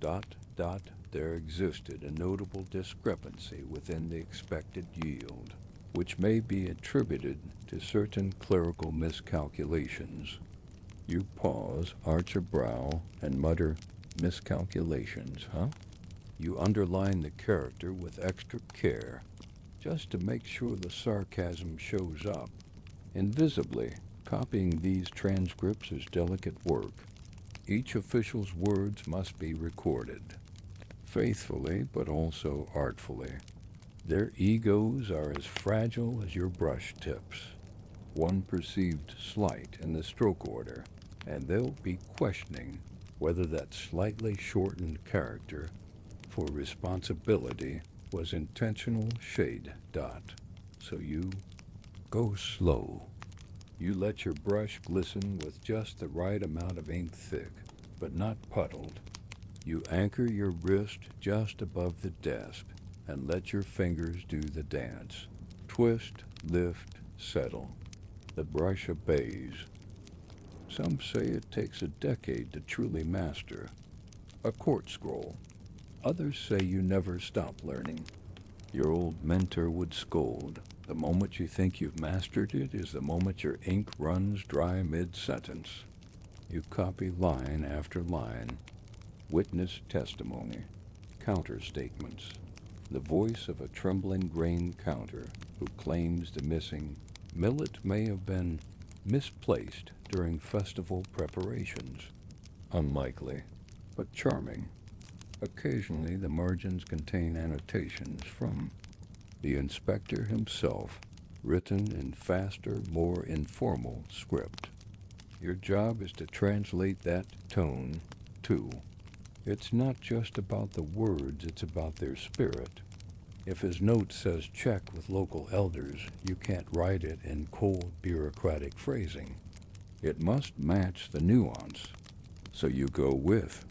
There existed a notable discrepancy within the expected yield, which may be attributed to certain clerical miscalculations. You pause, arch a brow, and mutter, miscalculations, huh? You underline the character with extra care, just to make sure the sarcasm shows up. Invisibly, copying these transcripts is delicate work. Each official's words must be recorded, faithfully but also artfully. Their egos are as fragile as your brush tips. One perceived slight in the stroke order, and they'll be questioning whether that slightly shortened character for responsibility was intentional shade. So you go slow. You let your brush glisten with just the right amount of ink thick, but not puddled. You anchor your wrist just above the desk and let your fingers do the dance. Twist, lift, settle. The brush obeys. Some say it takes a decade to truly master a court scroll. Others say you never stop learning. Your old mentor would scold. The moment you think you've mastered it is the moment your ink runs dry mid-sentence. You copy line after line, witness testimony, counter statements, the voice of a trembling grain counter who claims the missing millet may have been misplaced during festival preparations. Unlikely, but charming. Occasionally the margins contain annotations from the inspector himself, written in faster, more informal script. Your job is to translate that tone, too. It's not just about the words, it's about their spirit. If his note says check with local elders, you can't write it in cold bureaucratic phrasing. It must match the nuance. So you go with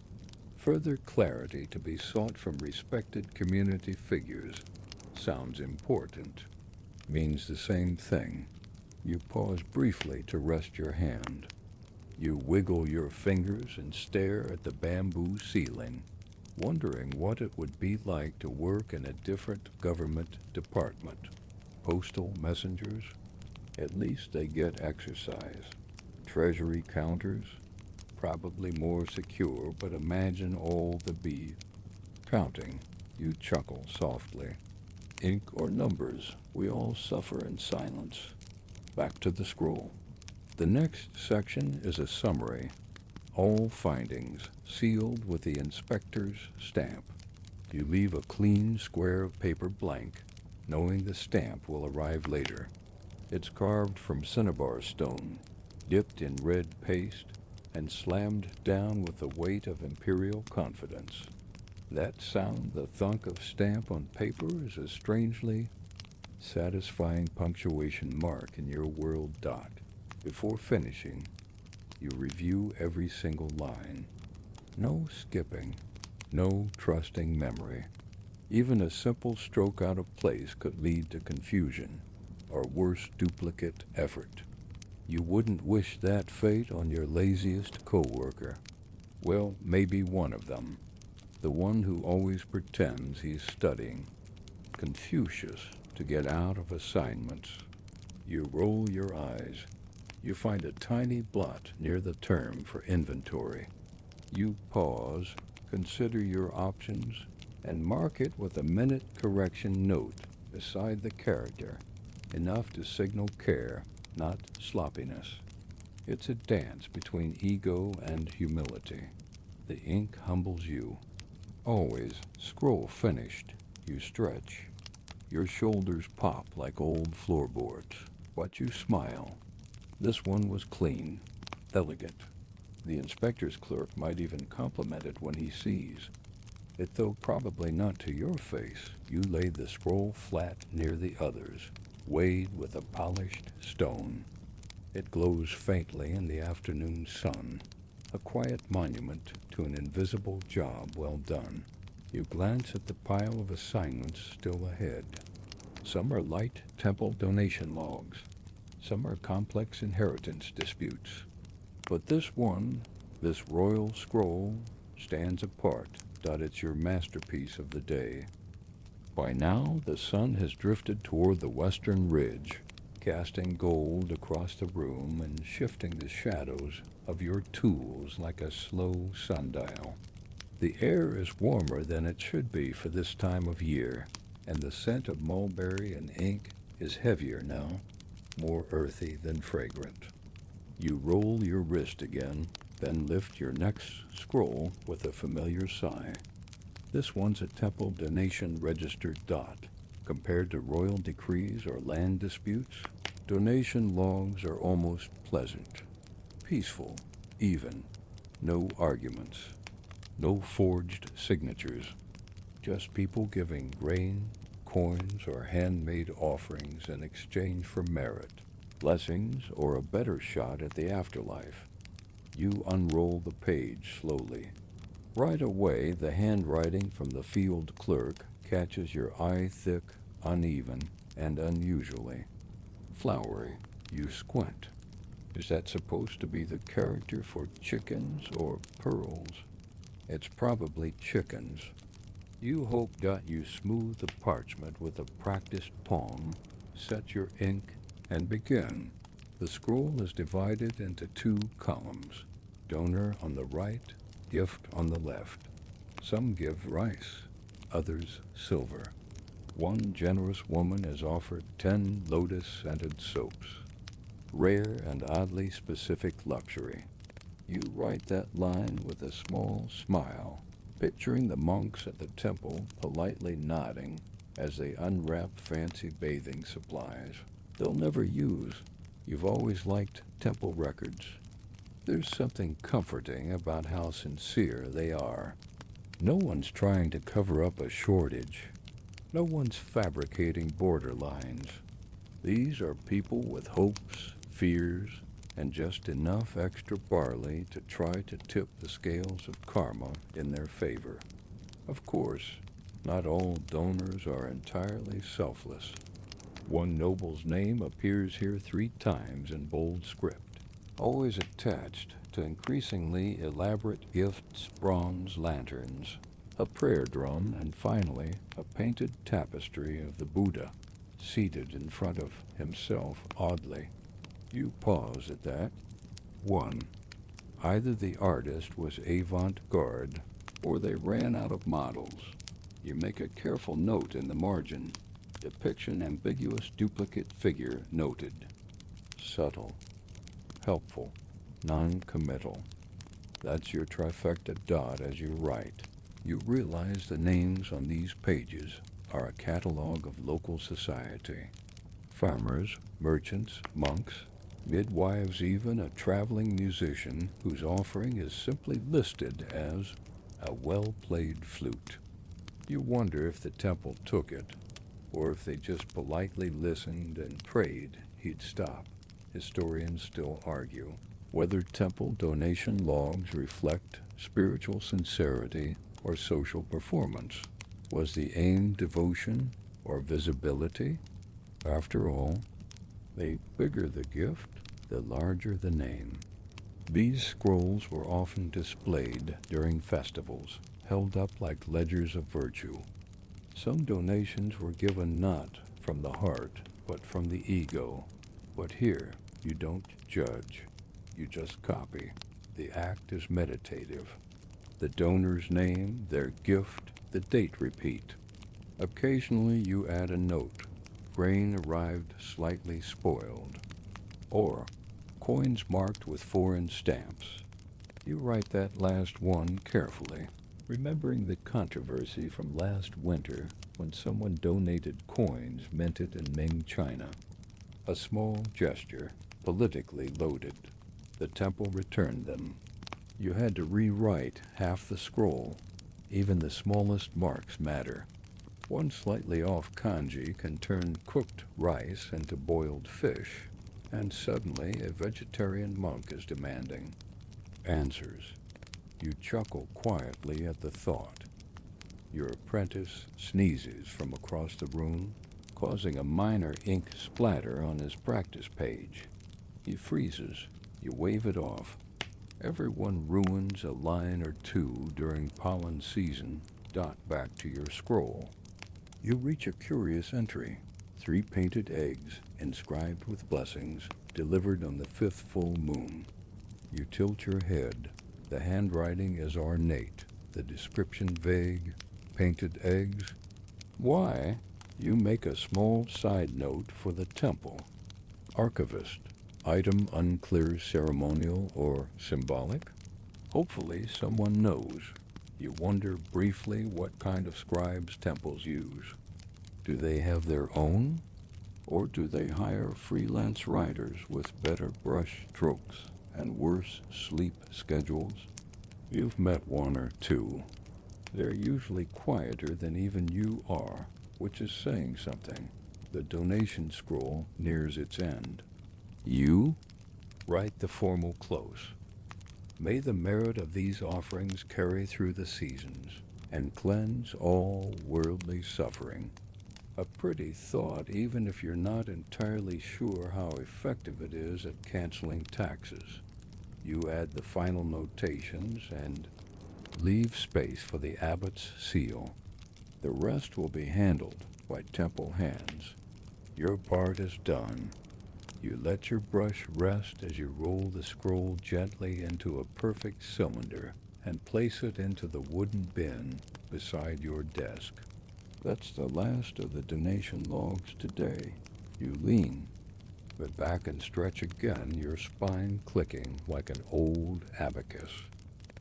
further clarity to be sought from respected community figures. Sounds important. Means the same thing. You pause briefly to rest your hand. You wiggle your fingers and stare at the bamboo ceiling, wondering what it would be like to work in a different government department. Postal messengers? At least they get exercise. Treasury counters? Probably more secure, but imagine all the beef. Counting. You chuckle softly. Ink or numbers, we all suffer in silence. Back to the scroll. The next section is a summary. All findings sealed with the inspector's stamp. You leave a clean square of paper blank, knowing the stamp will arrive later. It's carved from cinnabar stone, dipped in red paste, and slammed down with the weight of imperial confidence. That sound, the thunk of stamp on paper, is a strangely satisfying punctuation mark in your world dot. Before finishing, you review every single line. No skipping, no trusting memory. Even a simple stroke out of place could lead to confusion, or worse, duplicate effort. You wouldn't wish that fate on your laziest coworker. Well, maybe one of them. The one who always pretends he's studying. Confucius to get out of assignments. You roll your eyes. You find a tiny blot near the term for inventory. You pause, consider your options, and mark it with a minute correction note beside the character, enough to signal care, not sloppiness. It's a dance between ego and humility. The ink humbles you. Always, scroll finished, you stretch. Your shoulders pop like old floorboards, but you smile. This one was clean, elegant. The inspector's clerk might even compliment it when he sees it, though probably not to your face. You lay the scroll flat near the others, weighed with a polished stone. It glows faintly in the afternoon sun, a quiet monument to an invisible job well done. You glance at the pile of assignments still ahead. Some are light temple donation logs. Some are complex inheritance disputes. But this one, this royal scroll, stands apart. It's your masterpiece of the day. By now, the sun has drifted toward the western ridge, casting gold across the room and shifting the shadows of your tools like a slow sundial. The air is warmer than it should be for this time of year, and the scent of mulberry and ink is heavier now, more earthy than fragrant. You roll your wrist again, then lift your next scroll with a familiar sigh. This one's a temple donation registered dot. Compared to royal decrees or land disputes, donation logs are almost pleasant, peaceful, even. No arguments, no forged signatures, just people giving grain, coins, or handmade offerings in exchange for merit, blessings, or a better shot at the afterlife. You unroll the page slowly. Right away, the handwriting from the field clerk catches your eye thick, uneven, and unusually flowery. You squint. Is that supposed to be the character for chickens or pearls? It's probably chickens. You hope you smooth the parchment with a practiced palm, Set your ink and begin. The scroll is divided into two columns, donor on the right, gift on the left. Some give rice, others silver. One generous woman is offered 10 lotus-scented soaps, rare and oddly specific luxury. You write that line with a small smile, picturing the monks at the temple politely nodding as they unwrap fancy bathing supplies they'll never use. You've always liked temple records. There's something comforting about how sincere they are. No one's trying to cover up a shortage. No one's fabricating borderlines. These are people with hopes, fears, and just enough extra barley to try to tip the scales of karma in their favor. Of course, not all donors are entirely selfless. One noble's name appears here 3 times in bold script, always attached to increasingly elaborate gifts, bronze lanterns, a prayer drum, and finally a painted tapestry of the Buddha, seated in front of himself oddly. You pause at that. 1. Either the artist was avant-garde, or they ran out of models. You make a careful note in the margin. Depiction ambiguous duplicate figure noted. Subtle, helpful, non-committal. That's your trifecta dot as you write. You realize the names on these pages are a catalog of local society. Farmers, merchants, monks, midwives, even a traveling musician whose offering is simply listed as a well-played flute. You wonder if the temple took it, or if they just politely listened and prayed he'd stop. Historians still argue whether temple donation logs reflect spiritual sincerity or social performance. Was the aim devotion or visibility? After all, the bigger the gift, the larger the name. These scrolls were often displayed during festivals, held up like ledgers of virtue. Some donations were given not from the heart, but from the ego. But here, you don't judge. You just copy. The act is meditative. The donor's name, their gift, the date repeat. Occasionally you add a note. Grain arrived slightly spoiled. Or coins marked with foreign stamps. You write that last one carefully, remembering the controversy from last winter when someone donated coins minted in Ming China. A small gesture, politically loaded. The temple returned them. You had to rewrite half the scroll. Even the smallest marks matter. One slightly off kanji can turn cooked rice into boiled fish, and suddenly a vegetarian monk is demanding answers. You chuckle quietly at the thought. Your apprentice sneezes from across the room, causing a minor ink splatter on his practice page. He freezes. You wave it off. Everyone ruins a line or two during pollen season. Dot back to your scroll. You reach a curious entry. 3 painted eggs, inscribed with blessings, delivered on the 5th full moon. You tilt your head. The handwriting is ornate, the description vague. Painted eggs. Why? You make a small side note for the temple. Archivist. Item unclear, ceremonial or symbolic? Hopefully someone knows. You wonder briefly what kind of scribes temples use. Do they have their own? Or do they hire freelance writers with better brush strokes and worse sleep schedules? You've met one or two. They're usually quieter than even you are, which is saying something. The donation scroll nears its end. You write the formal close. May the merit of these offerings carry through the seasons and cleanse all worldly suffering. A pretty thought, even if you're not entirely sure how effective it is at canceling taxes. You add the final notations and leave space for the abbot's seal. The rest will be handled by temple hands. Your part is done. You let your brush rest as you roll the scroll gently into a perfect cylinder and place it into the wooden bin beside your desk. That's the last of the donation logs today. You lean, but back and stretch again, your spine clicking like an old abacus.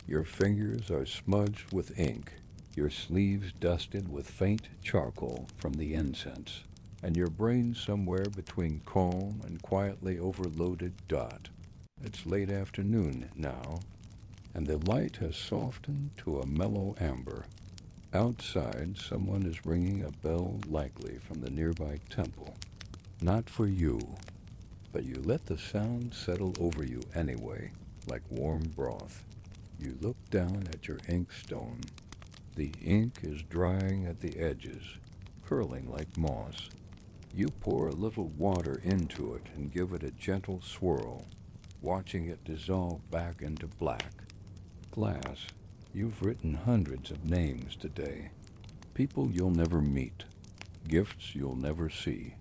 Your fingers are smudged with ink, your sleeves dusted with faint charcoal from the incense, and your brain somewhere between calm and quietly overloaded dot. It's late afternoon now, and the light has softened to a mellow amber. Outside, someone is ringing a bell, likely from the nearby temple. Not for you, but you let the sound settle over you anyway, like warm broth. You look down at your inkstone. The ink is drying at the edges, curling like moss. You pour a little water into it and give it a gentle swirl, watching it dissolve back into black. Glass, you've written hundreds of names today. People you'll never meet, gifts you'll never see,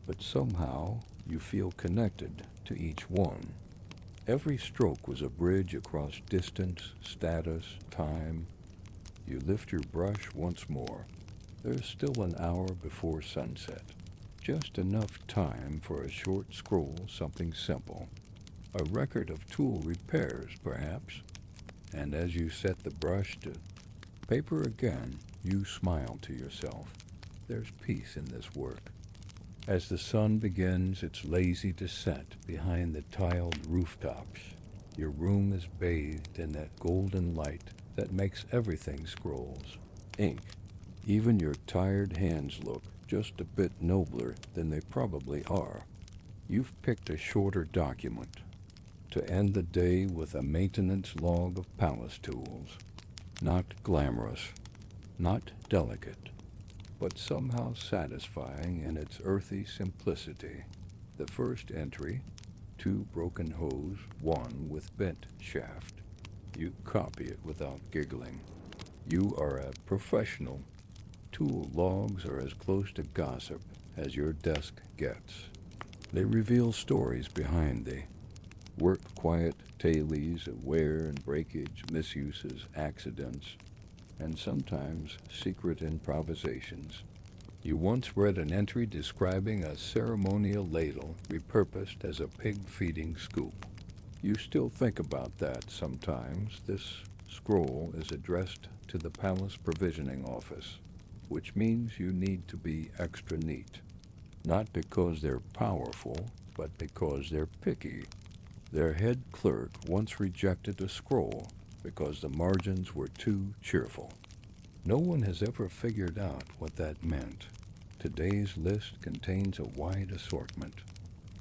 but somehow you feel connected to each one. Every stroke was a bridge across distance, status, time. You lift your brush once more. There's still an hour before sunset. Just enough time for a short scroll, something simple. A record of tool repairs, perhaps. And as you set the brush to paper again, you smile to yourself. There's peace in this work. As the sun begins its lazy descent behind the tiled rooftops, your room is bathed in that golden light that makes everything scrolls. Ink. Even your tired hands look just a bit nobler than they probably are. You've picked a shorter document to end the day with a maintenance log of palace tools. Not glamorous, not delicate, but somehow satisfying in its earthy simplicity. The first entry, 2 broken hose, 1 with bent shaft. You copy it without giggling. You are a professional. Tool logs are as close to gossip as your desk gets. They reveal stories behind the work quiet tales of wear and breakage, misuses, accidents, and sometimes secret improvisations. You once read an entry describing a ceremonial ladle repurposed as a pig-feeding scoop. You still think about that sometimes. This scroll is addressed to the palace provisioning office, which means you need to be extra neat. Not because they're powerful, but because they're picky. Their head clerk once rejected a scroll because the margins were too cheerful. No one has ever figured out what that meant. Today's list contains a wide assortment.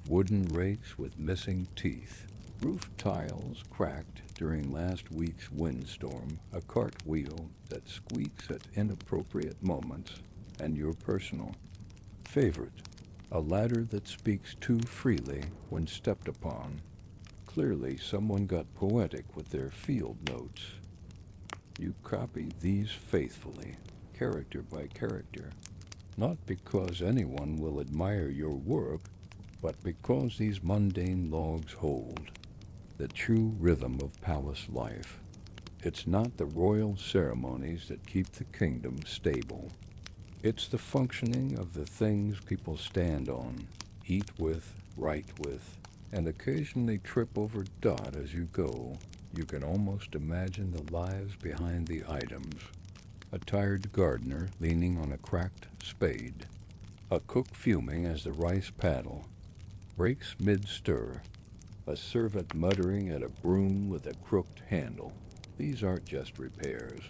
Wooden rakes with missing teeth, roof tiles cracked during last week's windstorm, a cartwheel that squeaks at inappropriate moments, and your personal favorite, a ladder that speaks too freely when stepped upon. Clearly, someone got poetic with their field notes. You copy these faithfully, character by character, not because anyone will admire your work, but because these mundane logs hold the true rhythm of palace life. It's not the royal ceremonies that keep the kingdom stable. It's the functioning of the things people stand on, eat with, write with, and occasionally trip over dot as you go. You can almost imagine the lives behind the items. A tired gardener leaning on a cracked spade. A cook fuming as the rice paddle breaks mid-stir. A servant muttering at a broom with a crooked handle. These aren't just repairs.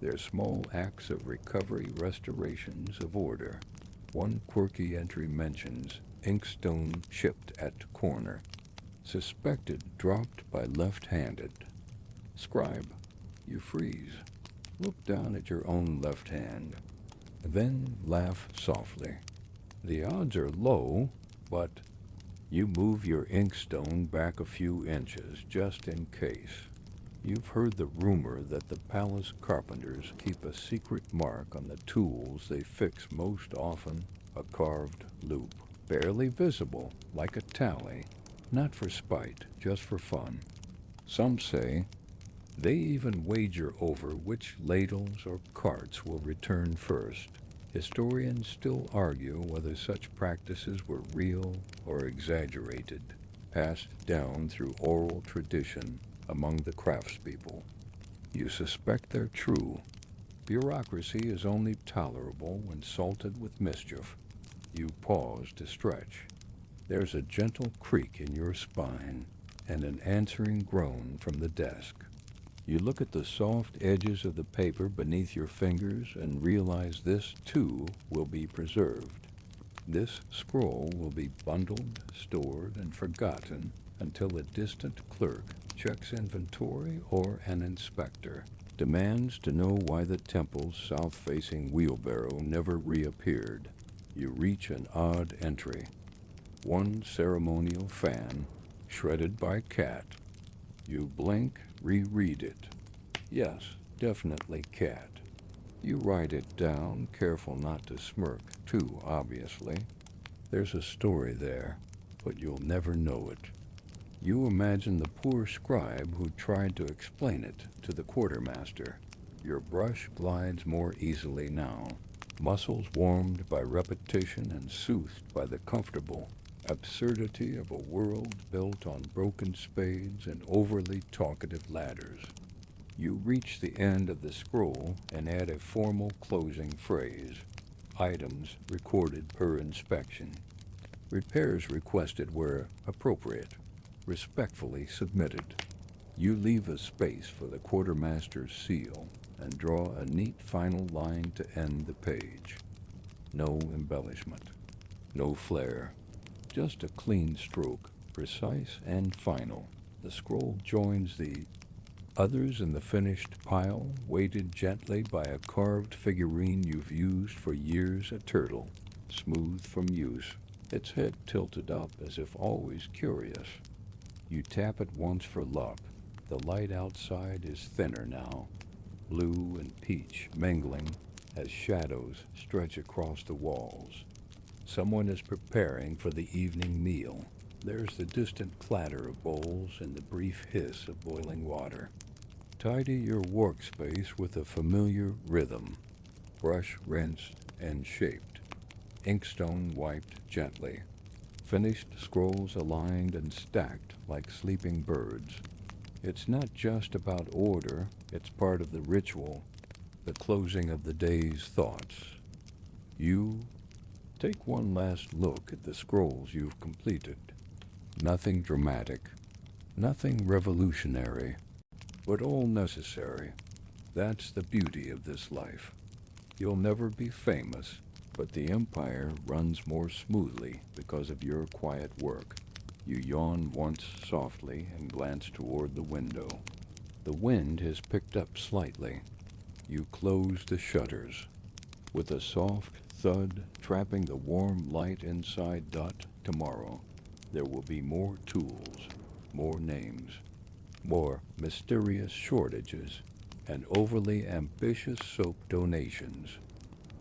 They're small acts of recovery, restorations of order. One quirky entry mentions inkstone chipped at corner. Suspected dropped by left-handed. Scribe, you freeze. Look down at your own left hand. Then laugh softly. The odds are low, but you move your inkstone back a few inches just in case. You've heard the rumor that the palace carpenters keep a secret mark on the tools they fix most often, a carved loop. barely visible, like a tally, not for spite, just for fun. Some say they even wager over which ladles or carts will return first. Historians still argue whether such practices were real or exaggerated, passed down through oral tradition among the craftspeople. You suspect they're true. Bureaucracy is only tolerable when salted with mischief. You pause to stretch. There's a gentle creak in your spine and an answering groan from the desk. You look at the soft edges of the paper beneath your fingers and realize this, too, will be preserved. This scroll will be bundled, stored, and forgotten until a distant clerk checks inventory or an inspector demands to know why the temple's south-facing wheelbarrow never reappeared. You reach an odd entry. One ceremonial fan, shredded by cat. You blink, reread it. Yes, definitely cat. You write it down, careful not to smirk, too obviously. There's a story there, but you'll never know it. You imagine the poor scribe who tried to explain it to the quartermaster. Your brush glides more easily now, muscles warmed by repetition and soothed by the comfortable absurdity of a world built on broken spades and overly talkative ladders. You reach the end of the scroll and add a formal closing phrase. Items recorded per inspection. Repairs requested where appropriate. Respectfully submitted. You leave a space for the quartermaster's seal and draw a neat final line to end the page. No embellishment. No flair. Just a clean stroke, precise and final. The scroll joins the others in the finished pile, weighted gently by a carved figurine you've used for years, a turtle, smooth from use, its head tilted up as if always curious. You tap it once for luck. The light outside is thinner now, blue and peach mingling as shadows stretch across the walls. Someone is preparing for the evening meal. There's the distant clatter of bowls and the brief hiss of boiling water. Tidy your workspace with a familiar rhythm. Brush rinsed and shaped. Inkstone wiped gently. Finished scrolls aligned and stacked like sleeping birds. It's not just about order, it's part of the ritual, the closing of the day's thoughts. You take one last look at the scrolls you've completed. Nothing dramatic, nothing revolutionary, but all necessary. That's the beauty of this life. You'll never be famous, but the empire runs more smoothly because of your quiet work. You yawn once softly and glance toward the window. The wind has picked up slightly. You close the shutters. With a soft thud trapping the warm light inside. Tomorrow, there will be more tools, more names, more mysterious shortages, and overly ambitious soap donations.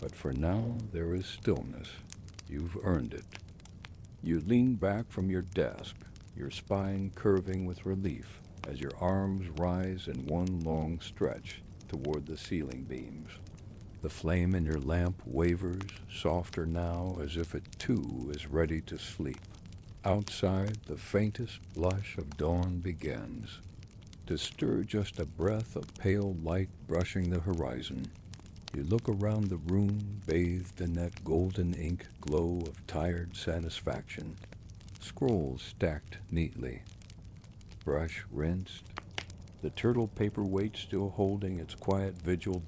But for now, there is stillness. You've earned it. You lean back from your desk, your spine curving with relief as your arms rise in one long stretch toward the ceiling beams. The flame in your lamp wavers, softer now as if it too is ready to sleep. Outside, the faintest blush of dawn begins to stir just a breath of pale light brushing the horizon. You look around the room, bathed in that golden ink glow of tired satisfaction. Scrolls stacked neatly. Brush rinsed. The turtle paperweight still holding its quiet vigil.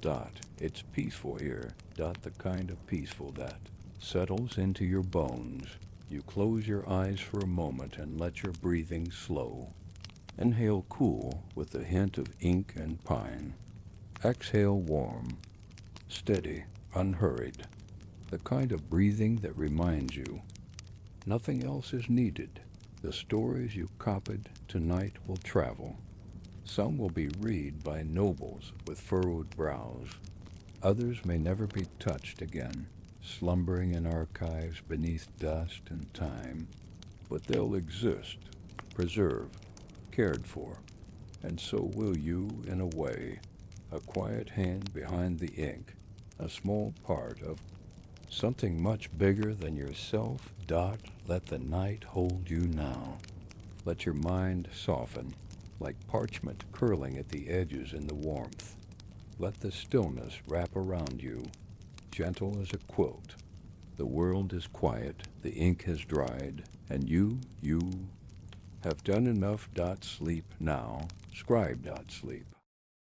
It's peaceful here. The kind of peaceful that settles into your bones. You close your eyes for a moment and let your breathing slow. Inhale cool with a hint of ink and pine. Exhale warm. Steady, unhurried, the kind of breathing that reminds you nothing else is needed. The stories you copied tonight will travel. Some will be read by nobles with furrowed brows. Others may never be touched again. slumbering in archives beneath dust and time, but they'll exist, preserved, cared for, and so will you in a way, a quiet hand behind the ink, a small part of something much bigger than yourself. Let the night hold you now. Let your mind soften, like parchment curling at the edges in the warmth. Let the stillness wrap around you, gentle as a quilt. The world is quiet, the ink has dried, and you have done enough. Sleep now. Scribe. Sleep.